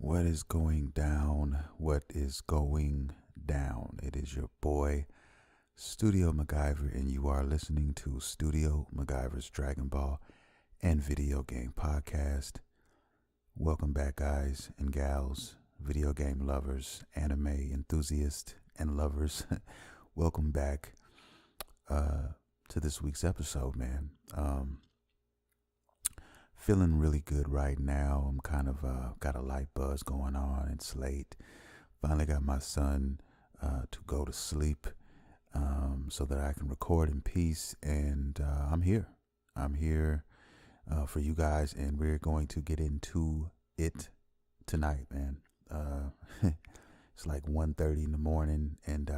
What is going down? What is going down? It is your boy, Studio MacGyver, and you are listening to Studio MacGyver's Dragon Ball and Video Game Podcast. Welcome back, guys and gals, video game lovers, anime enthusiasts, and lovers. Welcome back to this week's episode, man. Feeling really good right now. I'm kind of got a light buzz going on. It's late. Finally got my son to go to sleep so that I can record in peace. And I'm here. I'm here for you guys, and we're going to get into it tonight, man. It's like 1:30 in the morning, and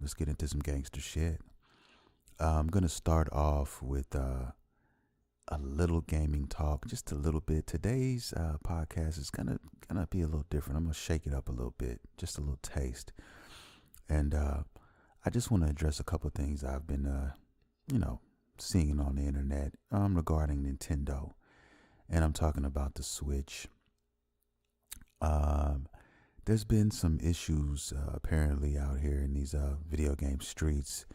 let's get into some gangster shit. I'm gonna start off with a little gaming talk, just a little bit. Today's podcast is gonna be a little different. I'm gonna shake it up a little bit, just a little taste. And I just want to address a couple of things I've been, seeing on the internet regarding Nintendo, and I'm talking about the Switch. There's been some issues apparently out here in these video game streets,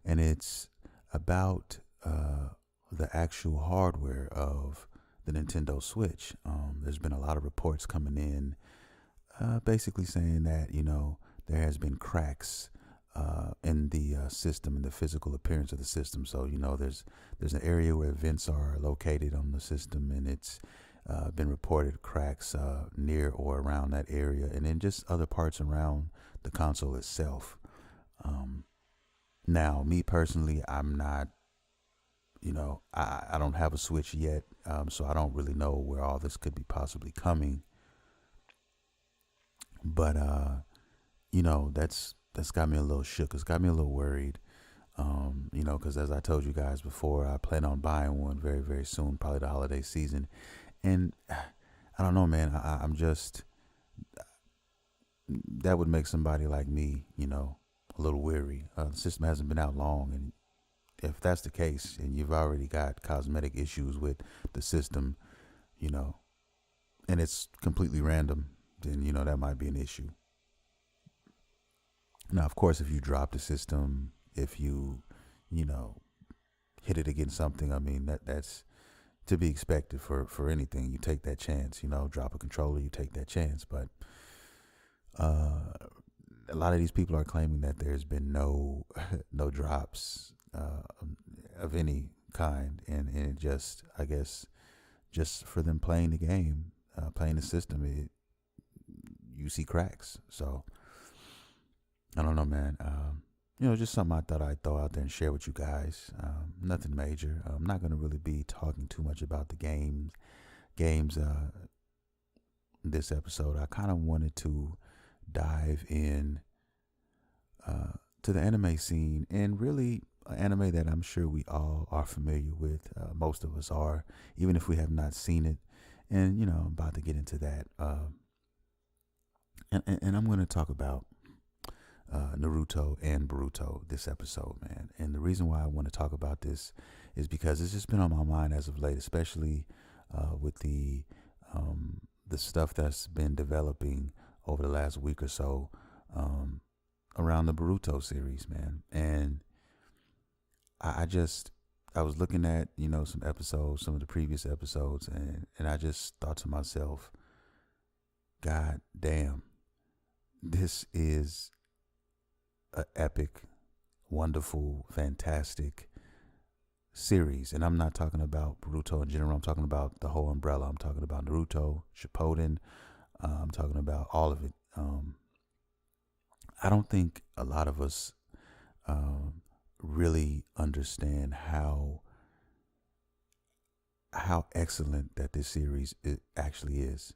and it's about the actual hardware of the Nintendo Switch. There's been a lot of reports coming in basically saying that, there has been cracks in the system and the physical appearance of the system. So, there's an area where vents are located on the system, and it's been reported cracks near or around that area, and then just other parts around the console itself. Now, me personally, I'm not, I don't have a Switch yet, so I don't really know where all this could be possibly coming. But, that's got me a little shook. It's got me a little worried, because as I told you guys before, I plan on buying one very, very soon, probably the holiday season. And I don't know, man, I'm just, that would make somebody like me, a little weary. The system hasn't been out long, and if that's the case, and you've already got cosmetic issues with the system, and it's completely random, then, that might be an issue. Now, of course, if you drop the system, if you, hit it against something, I mean, that's to be expected for anything. You take that chance, drop a controller, you take that chance. But a lot of these people are claiming that there's been no drops of any kind, and it just, I guess, just for them playing the game, playing the system, you see cracks. So I don't know, man. Just something I thought I'd throw out there and share with you guys. Nothing major. I'm not going to really be talking too much about the games this episode. I kind of wanted to dive in to the anime scene, and really an anime that I'm sure we all are familiar with. Most of us are, even if we have not seen it. And, I'm about to get into that. And I'm going to talk about Naruto and Boruto this episode, man. And the reason why I want to talk about this is because it's just been on my mind as of late, especially with the stuff that's been developing over the last week or so around the Boruto series, man. And I was looking at, some episodes, some of the previous episodes, and I just thought to myself, God damn, this is an epic, wonderful, fantastic series. And I'm not talking about Boruto in general. I'm talking about the whole umbrella. I'm talking about Naruto, Shippuden. I'm talking about all of it. I don't think a lot of us really understand how excellent that this series actually is.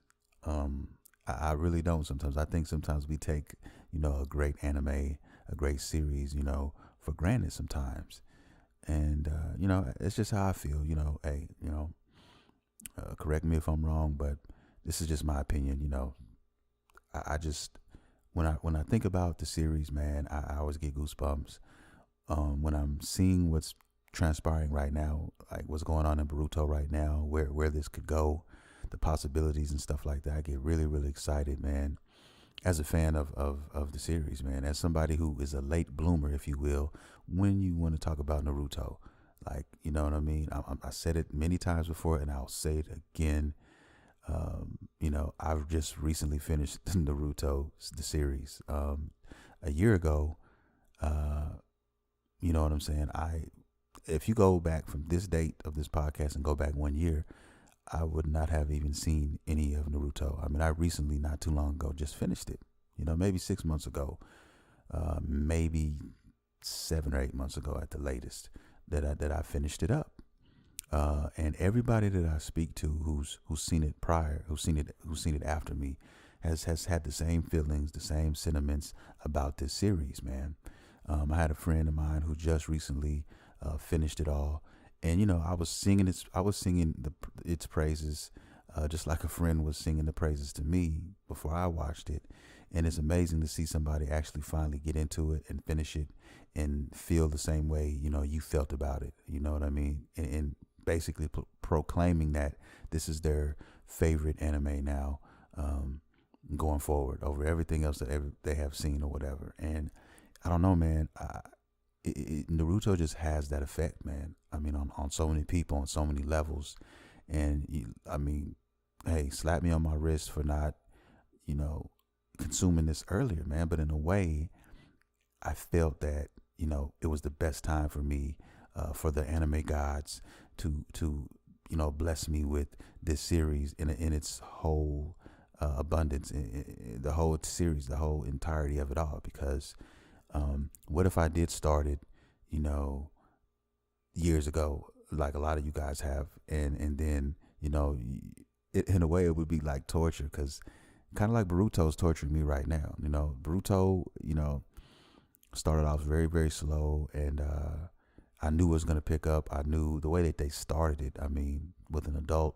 I really don't sometimes. I think sometimes we take, a great anime, a great series, for granted sometimes. And, it's just how I feel, hey, correct me if I'm wrong, but this is just my opinion, I just, when I think about the series, man, I always get goosebumps. When I'm seeing what's transpiring right now, like what's going on in Boruto right now, where this could go, the possibilities and stuff like that. I get really, really excited, man, as a fan of the series, man, as somebody who is a late bloomer, if you will, when you want to talk about Naruto. Like, you know what I mean? I said it many times before, and I'll say it again. I've just recently finished Naruto, the series. A year ago, you know what I'm saying? If you go back from this date of this podcast and go back 1 year, I would not have even seen any of Naruto. I mean, I recently, not too long ago, just finished it. Maybe 6 months ago, maybe 7 or 8 months ago at the latest, that I finished it up. And everybody that I speak to who's seen it prior, who's seen it after me, has had the same feelings, the same sentiments about this series, man. I had a friend of mine who just recently finished it all, and I was singing its praises, just like a friend was singing the praises to me before I watched it. And it's amazing to see somebody actually finally get into it and finish it and feel the same way you felt about it. You know what I mean? And basically proclaiming that this is their favorite anime now, going forward over everything else that they have seen or whatever. And I don't know, man. Naruto just has that effect, man. I mean, on so many people, on so many levels. And hey, slap me on my wrist for not, consuming this earlier, man. But in a way, I felt that, it was the best time for me, for the anime gods to bless me with this series in its whole abundance, in the whole series, the whole entirety of it all. Because what if I did start it, years ago, like a lot of you guys have, and then in a way it would be like torture, because kind of like Boruto's torturing me right now. Boruto, started off very, very slow, and I knew it was going to pick up. I knew the way that they started it. I mean, with an adult,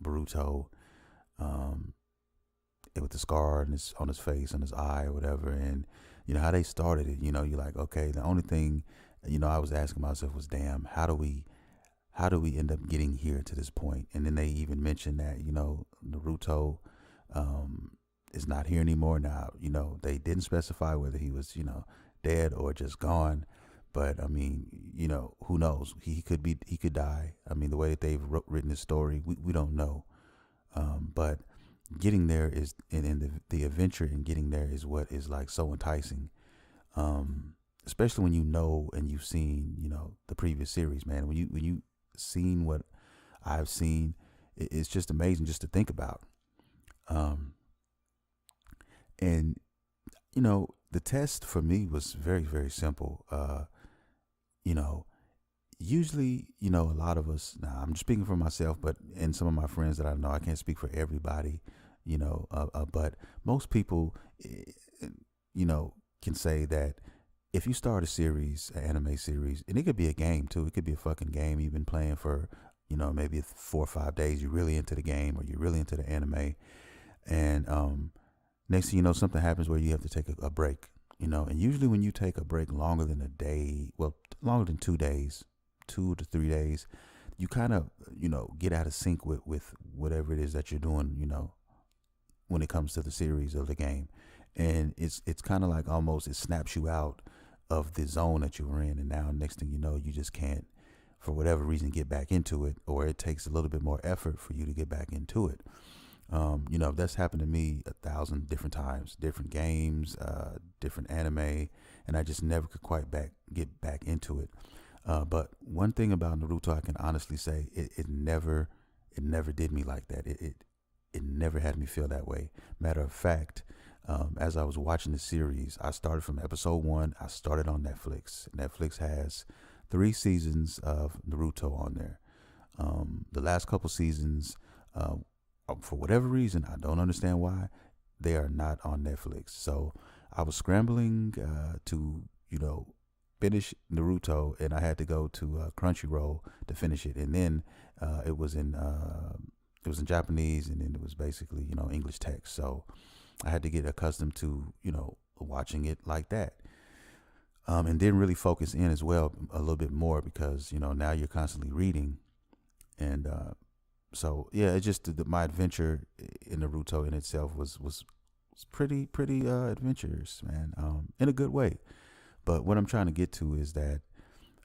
Boruto, with the scar on his face, on his eye, or whatever, and how they started it. You're like, okay. The only thing, I was asking myself was, damn, how do we end up getting here to this point? And then they even mentioned that Naruto is not here anymore now. They didn't specify whether he was dead or just gone, but I mean, who knows? He could die. I mean, the way that they've written his story, we don't know. But getting there is, and the adventure in getting there is what is like so enticing. Especially when and you've seen the previous series, man. When you seen what I've seen, it's just amazing just to think about. And the test for me was very, very simple. Usually, a lot of us, now I'm just speaking for myself, and some of my friends that I know, I can't speak for everybody, but most people, can say that if you start a series, an anime series, and it could be a game too, it could be a fucking game you've been playing for, maybe 4 or 5 days, you're really into the game or you're really into the anime. And next thing you know, something happens where you have to take a break, and usually when you take a break longer than a day, longer than 2 days, 2 to 3 days, you kind of, get out of sync with whatever it is that you're doing, when it comes to the series or the game. And it's kind of like almost it snaps you out of the zone that you were in. And now next thing you know, you just can't, for whatever reason, get back into it, or it takes a little bit more effort for you to get back into it. That's happened to me 1,000 different times, different games, different anime, and I just never could quite get back into it. But one thing about Naruto, I can honestly say, it never did me like that. It never had me feel that way. Matter of fact, as I was watching the series, I started from episode 1. I started on Netflix. Netflix has 3 seasons of Naruto on there. The last couple seasons, for whatever reason, I don't understand why, they are not on Netflix. So I was scrambling to, finish Naruto, and I had to go to Crunchyroll to finish it. And then it was in Japanese, and then it was basically, English text. So I had to get accustomed to, watching it like that. And then really focus in as well a little bit more, because, now you're constantly reading. And so yeah, it just my adventure in Naruto in itself was pretty adventurous, man, in a good way. But what I'm trying to get to is that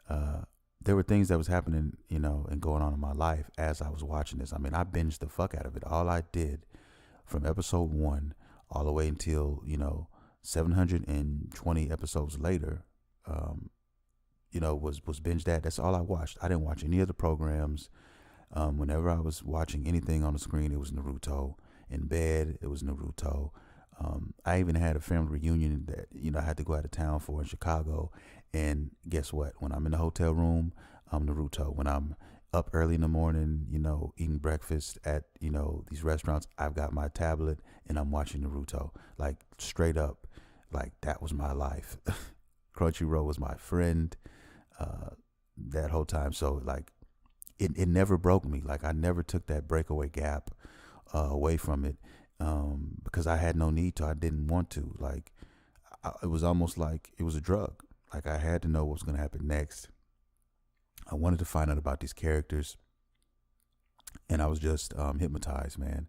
uh, there were things that was happening, and going on in my life as I was watching this. I mean, I binged the fuck out of it. All I did from episode one all the way until 720 episodes later, um, was binge that. That's all I watched. I didn't watch any of the programs. Whenever I was watching anything on the screen, it was Naruto. In bed, it was Naruto. I even had a family reunion that I had to go out of town for in Chicago, and guess what? When I'm in the hotel room, I'm Naruto. When I'm up early in the morning, eating breakfast at these restaurants, I've got my tablet and I'm watching Naruto. Like straight up, like that was my life. Crunchyroll was my friend that whole time. So like it never broke me. Like I never took that breakaway gap away from it because I had no need to. I didn't want to. Like it was almost like it was a drug. Like I had to know what was going to happen next. I wanted to find out about these characters, and I was just hypnotized, man.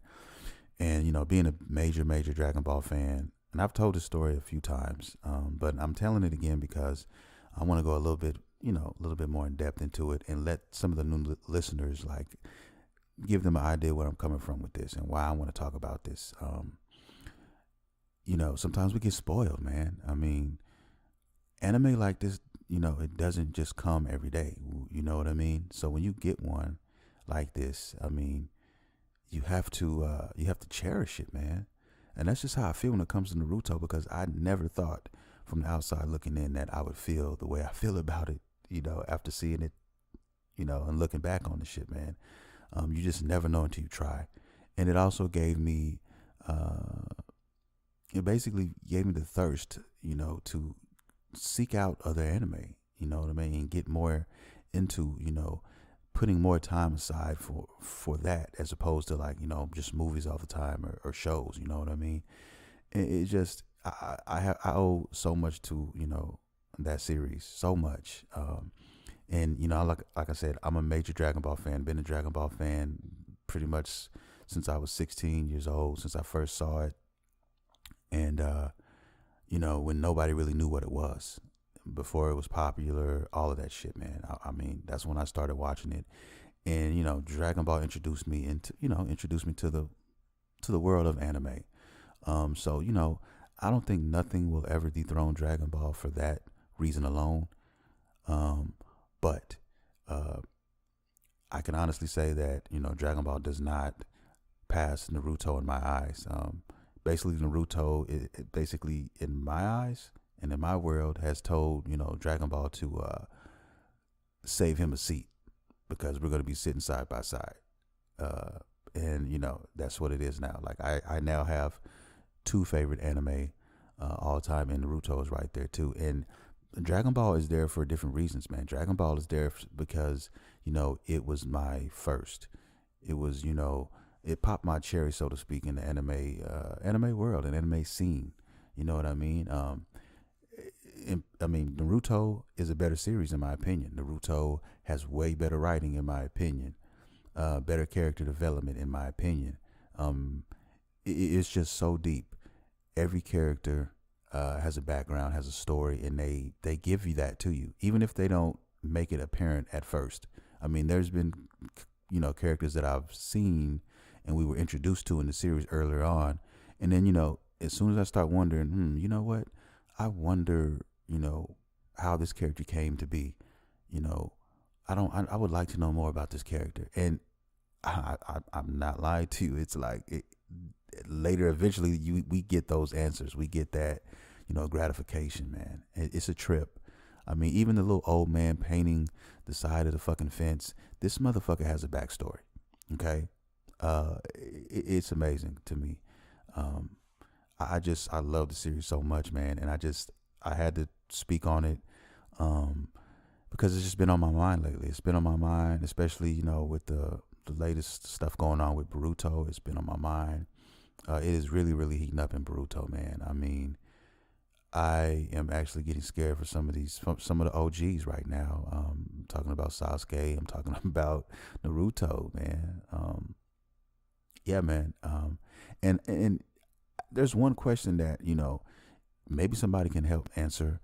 And being a major Dragon Ball fan, and I've told this story a few times, but I'm telling it again because I want to go a little bit, a little bit more in depth into it, and let some of the new listeners like give them an idea where I'm coming from with this and why I want to talk about this. Sometimes we get spoiled, man. I mean, anime like this, it doesn't just come every day. You know what I mean? So when you get one like this, I mean, you have to cherish it, man. And that's just how I feel when it comes to Naruto, because I never thought from the outside looking in that I would feel the way I feel about it, after seeing it, and looking back on the shit, man. You just never know until you try. And it also gave me, it basically gave me the thirst, to seek out other anime, you know what I mean, and get more into, putting more time aside for that, as opposed to like, just movies all the time or shows, you know what I mean? It just, I owe so much to, that series, so much. And, like I said, I'm a major Dragon Ball fan, been a Dragon Ball fan pretty much since I was 16 years old, since I first saw it. And, when nobody really knew what it was, before it was popular, all of that shit, man. I mean, that's when I started watching it. And, Dragon Ball introduced me to the world of anime. So, I don't think nothing will ever dethrone Dragon Ball for that reason alone. But I can honestly say that, Dragon Ball does not pass Naruto in my eyes. Basically, Naruto, it basically, in my eyes and in my world, has told, Dragon Ball to save him a seat, because we're going to be sitting side by side. And, that's what it is now. Like, I now have two favorite anime all time, and Naruto is right there, too. And Dragon Ball is there for different reasons, man. Dragon Ball is there because, it was my first. It was, it popped my cherry, so to speak, in the anime world and anime scene. You know what I mean? Naruto is a better series in my opinion. Naruto has way better writing in my opinion, better character development in my opinion. It's just so deep. Every character has a background, has a story, and they give you that to you, even if they don't make it apparent at first. I mean, there's been characters that I've seen and we were introduced to in the series earlier on, and then as soon as I start wondering, you know what, I wonder, how this character came to be. I would like to know more about this character, and I'm not lying to you. It's like later, eventually, we get those answers. We get that, gratification, man. It's a trip. I mean, even the little old man painting the side of the fucking fence, this motherfucker has a backstory. Okay. It's amazing to me. I love the series so much, man. And I had to speak on it, because it's just been on my mind lately. It's been on my mind, especially, with the latest stuff going on with Boruto. It's been on my mind. It is really, really heating up in Boruto, man. I mean, I am actually getting scared for some of the OGs right now. I'm talking about Sasuke. I'm talking about Naruto, man. Yeah, man. And there's one question that maybe somebody can help answer.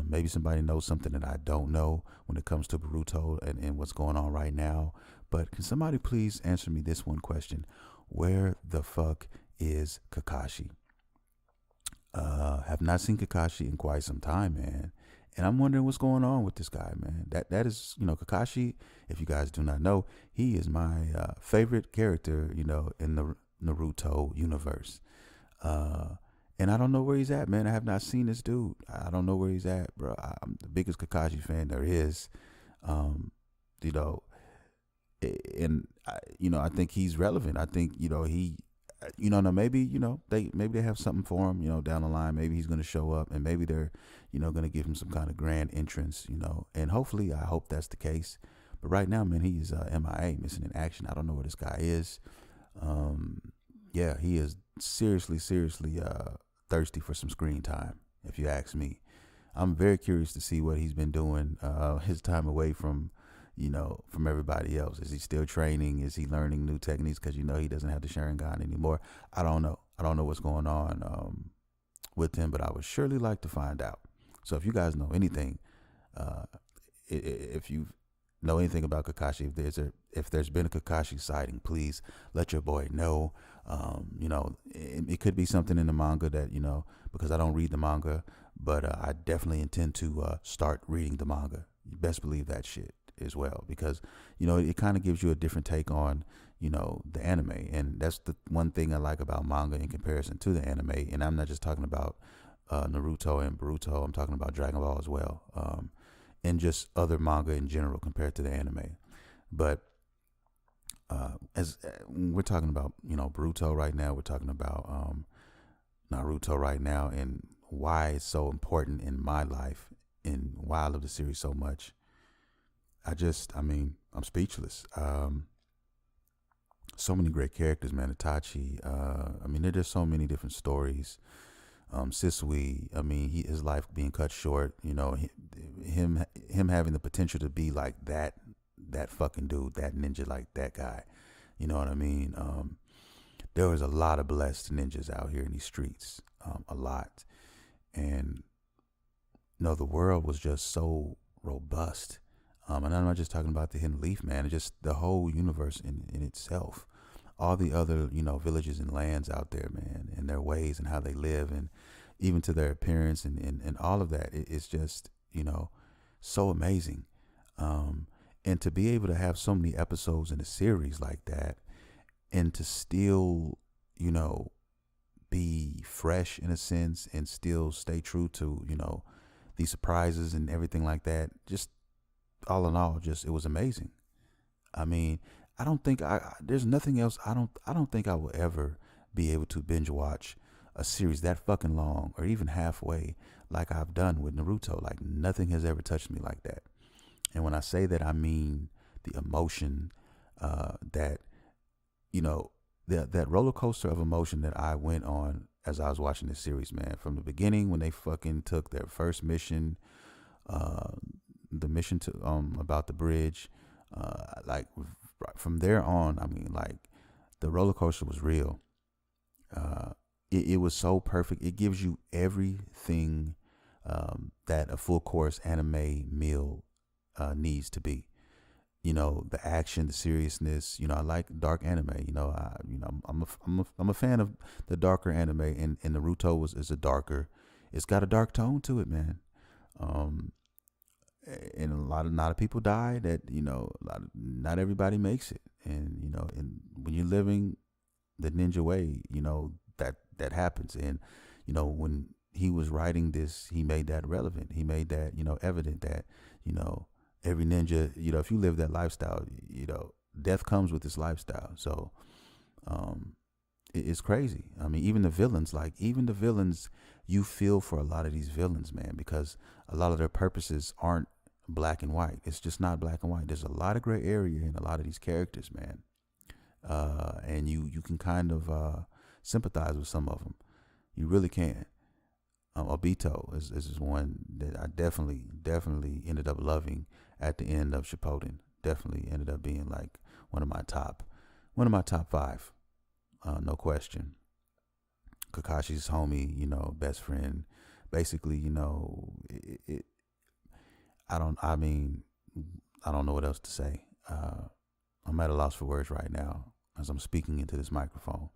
Maybe somebody knows something that I don't know when it comes to Boruto and what's going on right now. But can somebody please answer me this one question? Where the fuck is Kakashi? Have not seen Kakashi in quite some time, man. And I'm wondering what's going on with this guy, man. That is, Kakashi. If you guys do not know, he is my favorite character, in the Naruto universe. And I don't know where he's at, man. I have not seen this dude. I don't know where he's at, bro. I'm the biggest Kakashi fan there is. You know, and I think he's relevant. I think he, no, maybe they have something for him, down the line. Maybe he's going to show up, and maybe they're, going to give him some kind of grand entrance, and hopefully, I hope that's the case. But right now, man, he's MIA, missing in action. I don't know where this guy is. Yeah, he is seriously thirsty for some screen time, if you ask me. I'm very curious to see what he's been doing his time away from from everybody else. Is he still training? Is he learning new techniques? Because he doesn't have the Sharingan anymore. I don't know. I don't know what's going on with him, but I would surely like to find out. So if you guys know anything, if you know anything about Kakashi, if there's been a Kakashi sighting, please let your boy know. It could be something in the manga that because I don't read the manga, but I definitely intend to start reading the manga. You best believe that shit as well, because it kind of gives you a different take on the anime, and that's the one thing I like about manga in comparison to the anime. And I'm not just talking about Naruto and Boruto. I'm talking about Dragon Ball as well, and just other manga in general compared to the anime. But as we're talking about Boruto right now, we're talking about Naruto right now, and why it's so important in my life and why I love the series so much. I'm speechless. So many great characters, man. Itachi. There's just so many different stories. Sisui. His life being cut short. Him having the potential to be like that fucking dude, that ninja, like that guy. You know what I mean? There was a lot of blessed ninjas out here in these streets. A lot, and the world was just so robust. And I'm not just talking about the Hidden Leaf, man. It's just the whole universe in itself. All the other, villages and lands out there, man, and their ways and how they live, and even to their appearance and all of that. It's just, so amazing. And to be able to have so many episodes in a series like that, and to still, be fresh in a sense, and still stay true to, these surprises and everything like that. Just all in all, just it was amazing. I don't think there's nothing else. I don't think I will ever be able to binge watch a series that fucking long, or even halfway, like I've done with Naruto. Like nothing has ever touched me like that. And when I say that, I mean the emotion that that roller coaster of emotion that I went on as I was watching this series, man. From the beginning, when they fucking took their first mission, the mission to about the bridge, like from there on, the roller coaster was real. It was so perfect. It gives you everything that a full course anime meal needs to be. The action, the seriousness. I like dark anime. I'm a fan of the darker anime, and Naruto is a darker. It's got a dark tone to it, man. And a lot of people die. That not everybody makes it, and and when you're living the ninja way, that happens. And when he was writing this, he made that relevant. He made that evident that every ninja, if you live that lifestyle, death comes with this lifestyle. So it's crazy. Even the villains, you feel for a lot of these villains, man, because a lot of their purposes aren't black and white. It's just not black and white. There's a lot of gray area in a lot of these characters, man. And you can kind of sympathize with some of them. You really can. Obito is one that I definitely ended up loving at the end of Shippuden. Definitely ended up being like one of my top five, no question. Kakashi's homie, best friend. Basically, I don't. I mean, I don't know what else to say. I'm at a loss for words right now as I'm speaking into this microphone.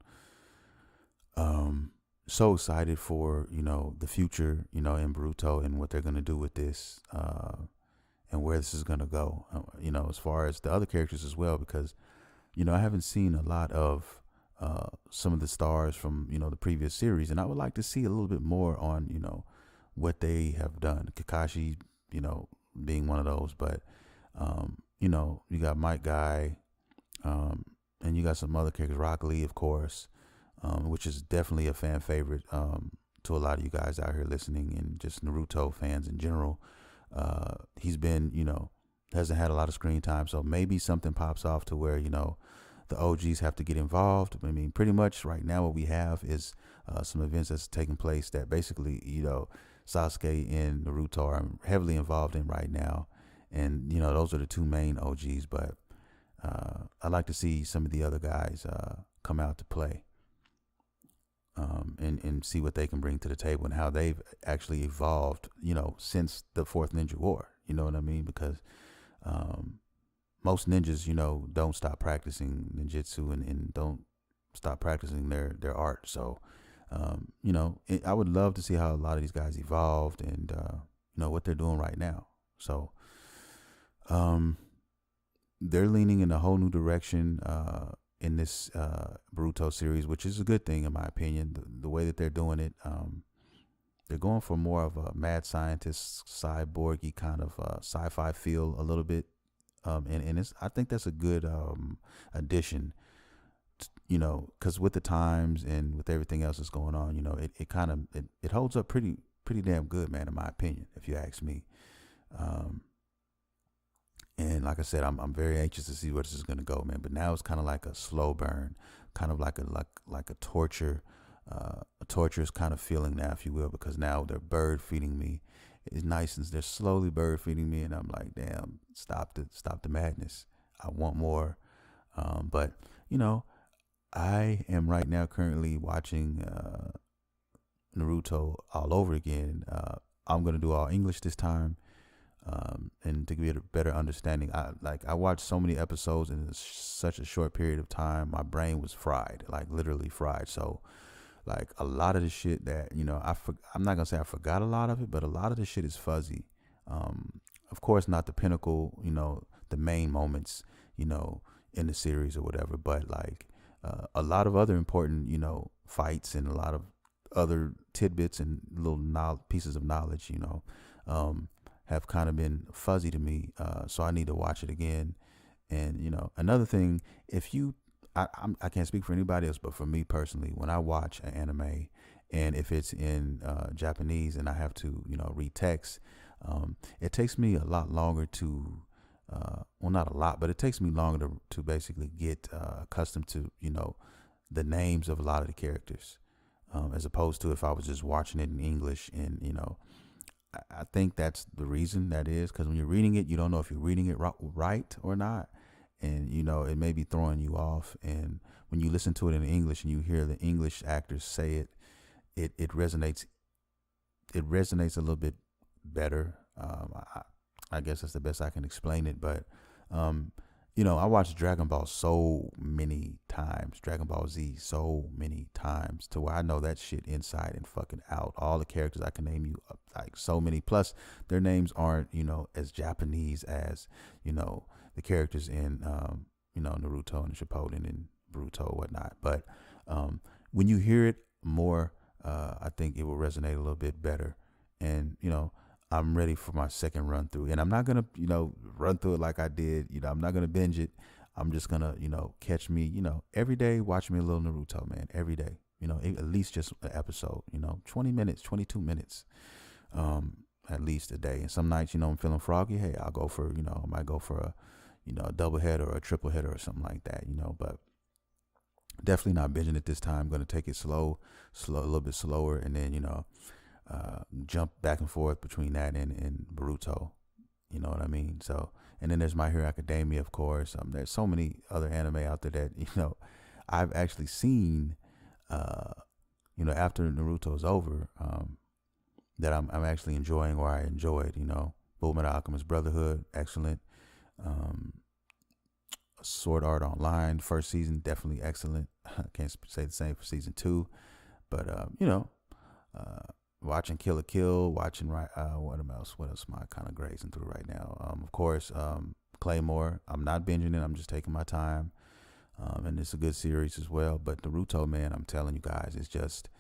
So excited for the future, in Boruto and what they're gonna do with this, and where this is gonna go. As far as the other characters as well, because I haven't seen a lot of some of the stars from the previous series, and I would like to see a little bit more on what they have done. Kakashi, being one of those, but you got Mike Guy, and you got some other characters, Rock Lee, of course, which is definitely a fan favorite to a lot of you guys out here listening, and just Naruto fans in general. He's been, hasn't had a lot of screen time, so maybe something pops off to where the OGs have to get involved. I mean, pretty much right now what we have is some events that's taking place that basically Sasuke and Naruto are heavily involved in right now, and those are the two main OGs. But I'd like to see some of the other guys come out to play. And see what they can bring to the table and how they've actually evolved, since the Fourth Ninja War. You know what I mean? Because most ninjas, don't stop practicing ninjutsu and don't stop practicing their art. So, I would love to see how a lot of these guys evolved and, what they're doing right now. So, they're leaning in a whole new direction, in this Boruto series, which is a good thing in my opinion. The way that they're doing it, they're going for more of a mad scientist, cyborgy kind of sci-fi feel a little bit, and I think that's a good addition. Because with the times and with everything else that's going on, it kind of it holds up pretty damn good, man, in my opinion, if you ask me. And like I said, I'm very anxious to see where this is gonna go, man. But now it's kind of like a slow burn, kind of like a torture, a torturous kind of feeling now, if you will, because now they're bird feeding me. It's nice and they're slowly bird feeding me, and I'm like, damn, stop the madness. I want more. But I am right now currently watching Naruto all over again. I'm gonna do all English this time. And to get a better understanding, I watched so many episodes in such a short period of time. My brain was fried, like literally fried. So, like a lot of the shit that I'm not gonna say I forgot a lot of it, but a lot of the shit is fuzzy. Of course, not the pinnacle, the main moments, in the series or whatever, but like a lot of other important, fights and a lot of other tidbits and little pieces of knowledge, have kind of been fuzzy to me. So I need to watch it again. And, another thing, I can't speak for anybody else, but for me personally, when I watch an anime and if it's in Japanese and I have to, read text, it takes me a lot longer to, well, not a lot, but it takes me longer to basically get accustomed to, the names of a lot of the characters, as opposed to if I was just watching it in English and, I think that's the reason that is, because when you're reading it, you don't know if you're reading it right or not. And, it may be throwing you off. And when you listen to it in English and you hear the English actors say it, it resonates. It resonates a little bit better. I guess that's the best I can explain it. But, I watched Dragon Ball so many times, Dragon Ball Z so many times, to where I know that shit inside and fucking out. All the characters I can name you, like so many. Plus, their names aren't, as Japanese as, the characters in, Naruto and Shippuden and Boruto and whatnot. But when you hear it more, I think it will resonate a little bit better. And, I'm ready for my second run through, and I'm not gonna, run through it like I did. I'm not gonna binge it. I'm just gonna, catch me, every day, watch me a little Naruto, man, every day. At least just an episode. 20 minutes, 22 minutes, at least a day. And some nights, I'm feeling froggy. Hey, I'll go for, I might go for a, a double header or a triple header or something like that. But definitely not binging it this time. I'm gonna take it slow, a little bit slower, and then, jump back and forth between that and Boruto. You know what I mean? So, and then there's My Hero Academia, of course. There's so many other anime out there that, I've actually seen, after Naruto is over, that I'm actually enjoying, or I enjoyed, Fullmetal Alchemist Brotherhood, excellent. Sword Art Online, first season, definitely excellent. I can't say the same for season 2, but, watching Kill la Kill, watching what else? What else am I kind of grazing through right now? Of course, Claymore. I'm not binging it. I'm just taking my time, and it's a good series as well. But Naruto, man, I'm telling you guys, it's just,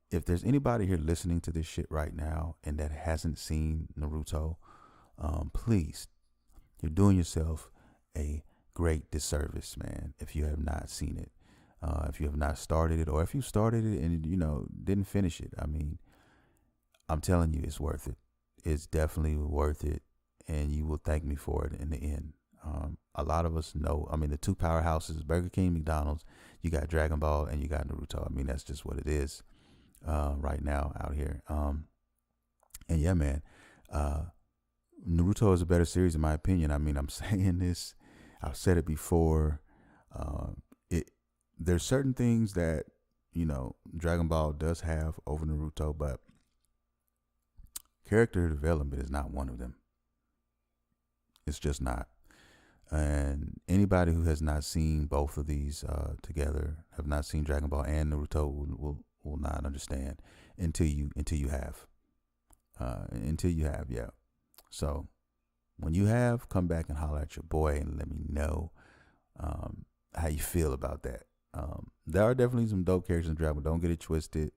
if there's anybody here listening to this shit right now and that hasn't seen Naruto, please, you're doing yourself a great disservice, man, if you have not seen it. If you have not started it, or if you started it and didn't finish it, I mean, I'm telling you, it's worth it. It's definitely worth it, and you will thank me for it in the end. A lot of us know, I mean, the two powerhouses, Burger King, McDonald's, you got Dragon Ball and you got Naruto. I mean, that's just what it is right now out here. And yeah, man, Naruto is a better series in my opinion. I mean, I'm saying this, I've said it before. There's certain things that, Dragon Ball does have over Naruto, but character development is not one of them. It's just not. And anybody who has not seen both of these together, have not seen Dragon Ball and Naruto, will not understand until you have. Yeah. So when you have, come back and holler at your boy and let me know how you feel about that. There are definitely some dope characters in Dragon Ball. Don't get it twisted.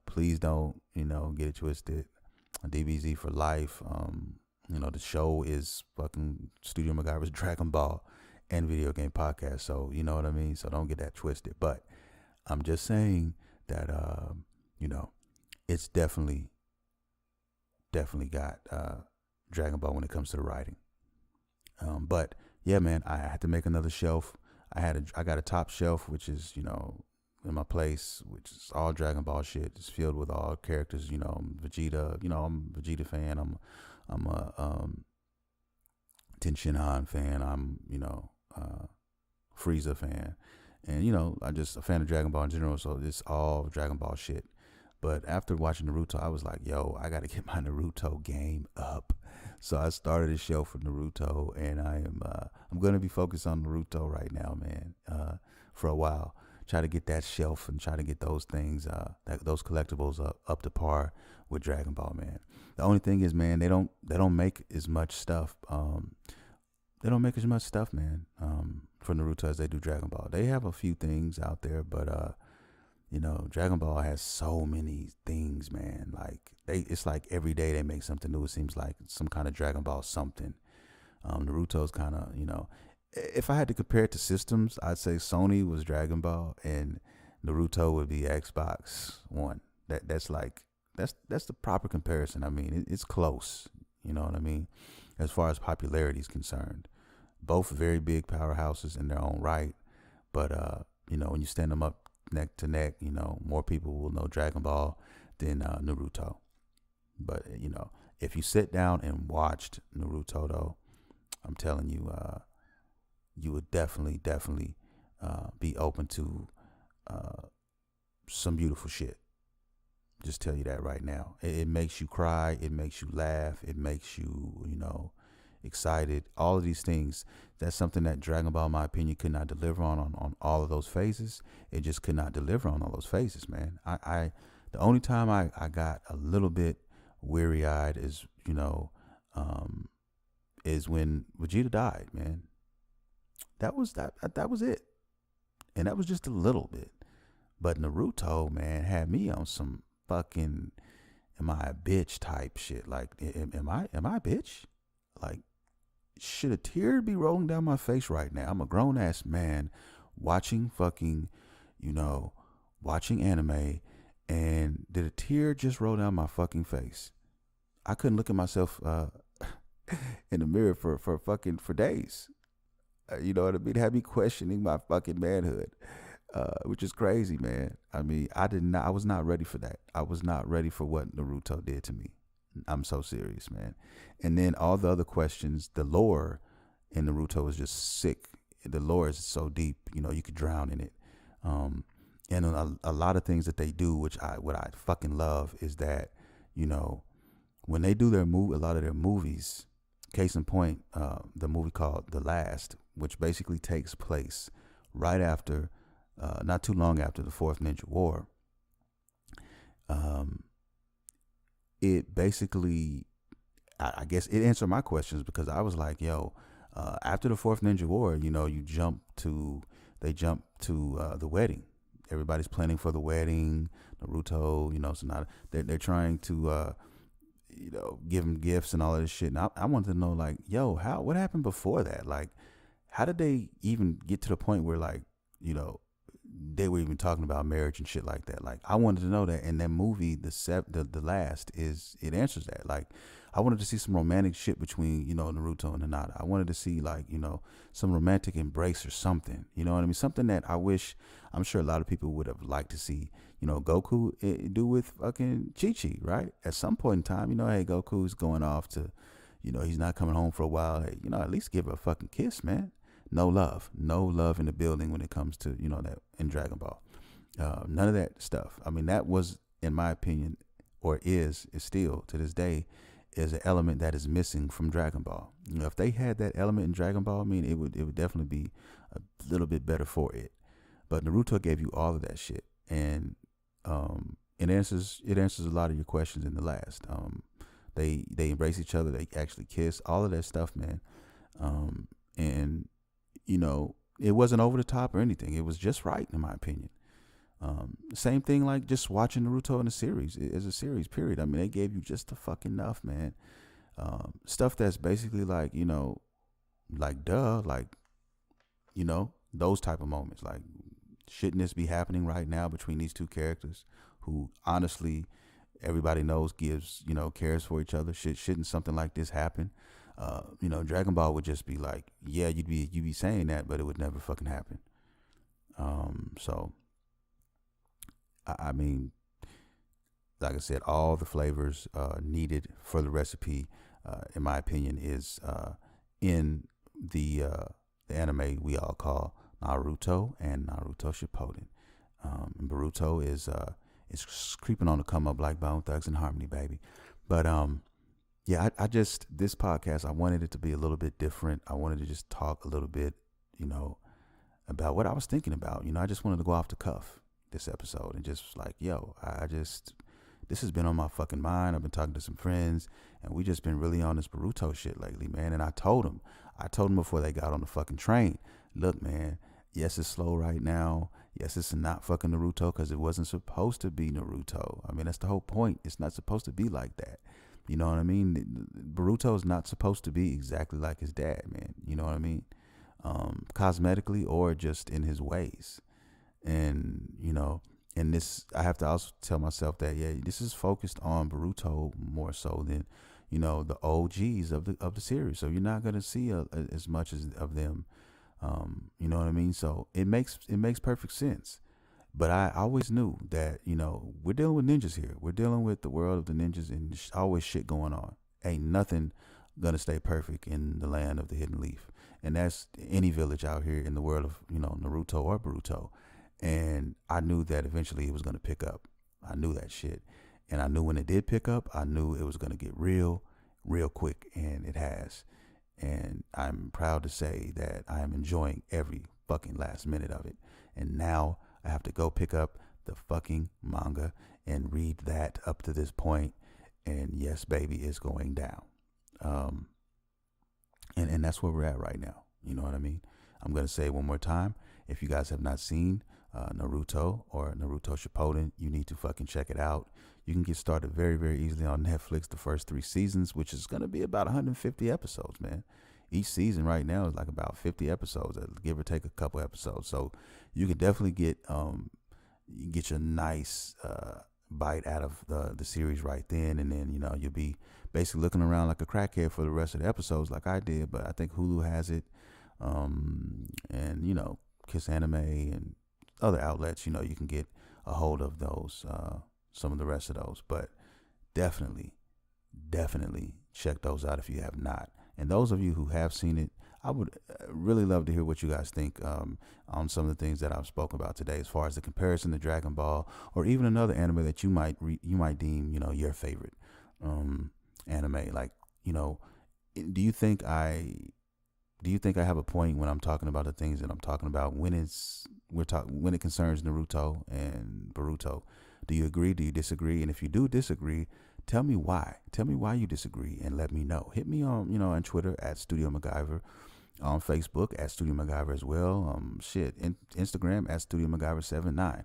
Please don't, get it twisted. DBZ for life. The show is fucking Studio MacGyver's Dragon Ball and video game podcast. So, you know what I mean? So don't get that twisted. But I'm just saying that, it's definitely got Dragon Ball when it comes to the writing. But yeah, man, I had to make another shelf. I got a top shelf, which is, in my place, which is all Dragon Ball shit. It's filled with all characters, Vegeta, I'm a Vegeta fan. I'm a Ten Shinhan fan. I'm, Frieza fan. And, I'm just a fan of Dragon Ball in general. So it's all Dragon Ball shit. But after watching Naruto, I was like, yo, I got to get my Naruto game up. So I started a show for Naruto, and I'm going to be focused on Naruto right now, man, for a while. Try to get that shelf and try to get those things, those collectibles up to par with Dragon Ball, man. The only thing is, man, they don't make as much stuff. They don't make as much stuff, man, for Naruto as they do Dragon Ball. They have a few things out there, but Dragon Ball has so many things, man. Like it's like every day they make something new. It seems like some kind of Dragon Ball something. Naruto's kind of, if I had to compare it to systems, I'd say Sony was Dragon Ball and Naruto would be Xbox One. That's the proper comparison. I mean, it's close. You know what I mean? As far as popularity is concerned, both very big powerhouses in their own right. But when you stand them up neck to neck, more people will know Dragon Ball than Naruto. But if you sit down and watched Naruto, though, I'm telling you, you would definitely be open to some beautiful shit. Just tell you that right now. It makes you cry. It makes you laugh. It makes you, excited. All of these things. That's something that Dragon Ball, in my opinion, could not deliver on all of those phases. It just could not deliver on all those phases, man. The only time I got a little bit weary-eyed is, is when Vegeta died, man. That was it. And that was just a little bit. But Naruto, man, had me on some fucking am I a bitch type shit. Like, am I a bitch? Like, should a tear be rolling down my face right now? I'm a grown ass man watching fucking, watching anime, and did a tear just roll down my fucking face? I couldn't look at myself in the mirror for days. You know what I mean? Had me questioning my fucking manhood. which is crazy, man. I mean, I was not ready for that. I was not ready for what Naruto did to me. I'm so serious, man. And then all the other questions, the lore in Naruto is just sick. The lore is so deep, you could drown in it. And a lot of things that they do, what I fucking love is that, when they do a lot of their movies, case in point, the movie called The Last, which basically takes place right after, not too long after the Fourth Ninja War. It basically, I guess it answered my questions, because I was like, yo, after the Fourth Ninja War, they jump to the wedding. Everybody's planning for the wedding. Naruto, they're trying to, give him gifts and all of this shit. And I wanted to know, like, yo, what happened before that? Like, how did they even get to the point where, like, they were even talking about marriage and shit like that? Like, I wanted to know that. And that movie, the Last, it answers that. Like, I wanted to see some romantic shit between, Naruto and Hinata. I wanted to see, like, some romantic embrace or something. You know what I mean? Something that I'm sure a lot of people would have liked to see, Goku do with fucking Chi-Chi, right? At some point in time, hey, Goku's going off to, he's not coming home for a while. Hey, at least give her a fucking kiss, man. No love in the building when it comes to, that in Dragon Ball. None of that stuff. I mean, that was, in my opinion, or is still to this day, is an element that is missing from Dragon Ball. If they had that element in Dragon Ball, I mean, it would definitely be a little bit better for it. But Naruto gave you all of that shit, and it answers a lot of your questions in The Last. They embrace each other, they actually kiss, all of that stuff, man. And it wasn't over the top or anything. It was just right, in my opinion. Same thing like just watching Naruto in a series, as a series, period. I mean, they gave you just the fucking enough, man. Stuff that's basically like, like duh, like, those type of moments. Like, shouldn't this be happening right now between these two characters who honestly everybody knows cares for each other? Shouldn't something like this happen? Dragon Ball would just be like, yeah, you'd be saying that, but it would never fucking happen. So I mean, like I said, all the flavors needed for the recipe, in my opinion, is in the anime we all call Naruto and Naruto Shippuden. And Boruto is creeping on the come up like Bone Thugs and Harmony, baby. But yeah, I just, this podcast, I wanted it to be a little bit different. I wanted to just talk a little bit, about what I was thinking about. I just wanted to go off the cuff this episode and just like, yo, this has been on my fucking mind. I've been talking to some friends, and we just been really on this Boruto shit lately, man. And I told them before they got on the fucking train, look, man, yes, it's slow right now. Yes, it's not fucking Naruto, because it wasn't supposed to be Naruto. I mean, that's the whole point. It's not supposed to be like that. You know what I mean? Boruto is not supposed to be exactly like his dad, man. You know what I mean? Cosmetically or just in his ways. And, and this, I have to also tell myself that, yeah, this is focused on Boruto more so than, the OGs of the series. So you're not going to see as much of them. You know what I mean? So it makes perfect sense. But I always knew that, we're dealing with ninjas here. We're dealing with the world of the ninjas, and always shit going on. Ain't nothing going to stay perfect in the land of the Hidden Leaf. And that's any village out here in the world of, Naruto or Boruto. And I knew that eventually it was going to pick up. I knew that shit. And I knew when it did pick up, I knew it was going to get real quick. And it has. And I'm proud to say that I am enjoying every fucking last minute of it. And now I have to go pick up the fucking manga and read that up to this point. And yes, baby, it's going down. And that's where we're at right now. You know what I mean? I'm going to say it one more time. If you guys have not seen Naruto or Naruto Shippuden, you need to fucking check it out. You can get started very, very easily on Netflix, the first 3 seasons, which is going to be about 150 episodes, man. Each season right now is like about 50 episodes, give or take a couple episodes. So you can definitely get your nice bite out of the series right then. And then, you'll be basically looking around like a crackhead for the rest of the episodes like I did. But I think Hulu has it. And, Kiss Anime and other outlets, you can get a hold of those, some of the rest of those. But definitely, definitely check those out if you have not. And those of you who have seen it, I would really love to hear what you guys think on some of the things that I've spoken about today, as far as the comparison to Dragon Ball, or even another anime that you might deem your favorite anime. Like, do you think I have a point when I'm talking about the things that I'm talking about when it concerns Naruto and Boruto? Do you agree? Do you disagree? And if you do disagree, tell me why. Tell me why you disagree and let me know. Hit me on, on Twitter at Studio MacGyver, on Facebook at Studio MacGyver as well. Instagram at Studio MacGyver79.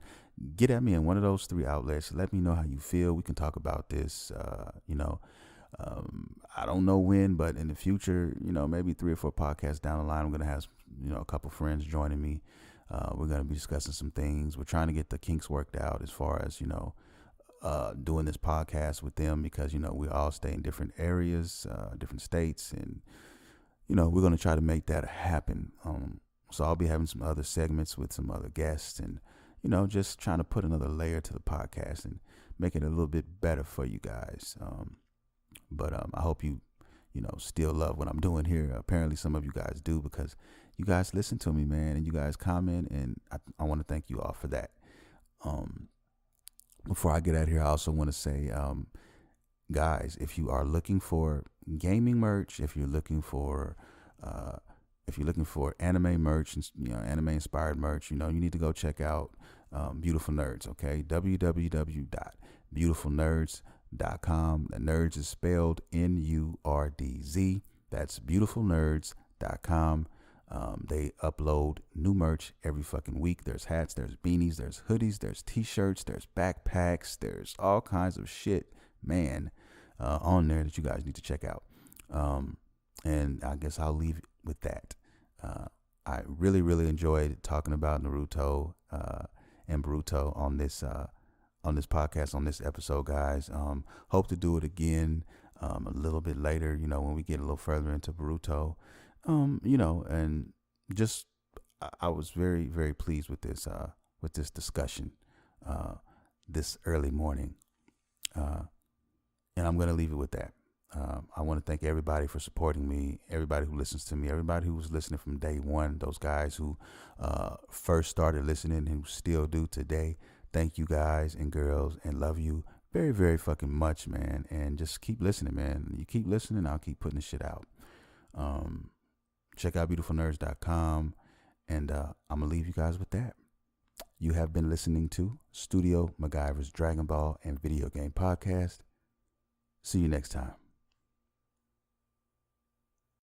Get at me in one of those three outlets. Let me know how you feel. We can talk about this. I don't know when, but in the future, maybe 3 or 4 podcasts down the line, I'm going to have, a couple friends joining me. We're going to be discussing some things. We're trying to get the kinks worked out as far as, doing this podcast with them, because, we all stay in different areas, different states, and, we're going to try to make that happen. So I'll be having some other segments with some other guests, and, just trying to put another layer to the podcast and make it a little bit better for you guys. But I hope you still love what I'm doing here. Apparently some of you guys do, because you guys listen to me, man, and you guys comment, and I want to thank you all for that. Before I get out of here, I also want to say, guys, if you are looking for gaming merch, if you're looking for anime merch, and anime inspired merch, you need to go check out Beautiful Nerds. Okay, www.beautifulnerds.com. The nerds is spelled NURDZ. That's beautifulnerds.com. They upload new merch every fucking week. There's hats, there's beanies, there's hoodies, there's t-shirts, there's backpacks, there's all kinds of shit, man, on there that you guys need to check out. And I guess I'll leave it with that. I really, really enjoyed talking about Naruto and Boruto on this podcast, on this episode, guys. Hope to do it again a little bit later, when we get a little further into Boruto. And just I was very, very pleased with this discussion this early morning. And I'm going to leave it with that. I want to thank everybody for supporting me, everybody who listens to me, everybody who was listening from day one, those guys who first started listening and who still do today. Thank you guys and girls, and love you very, very fucking much, man. And just keep listening, man. You keep listening, I'll keep putting this shit out. Check out beautifulnerds.com, and I'm going to leave you guys with that. You have been listening to Studio MacGyver's Dragon Ball and Video Game Podcast. See you next time.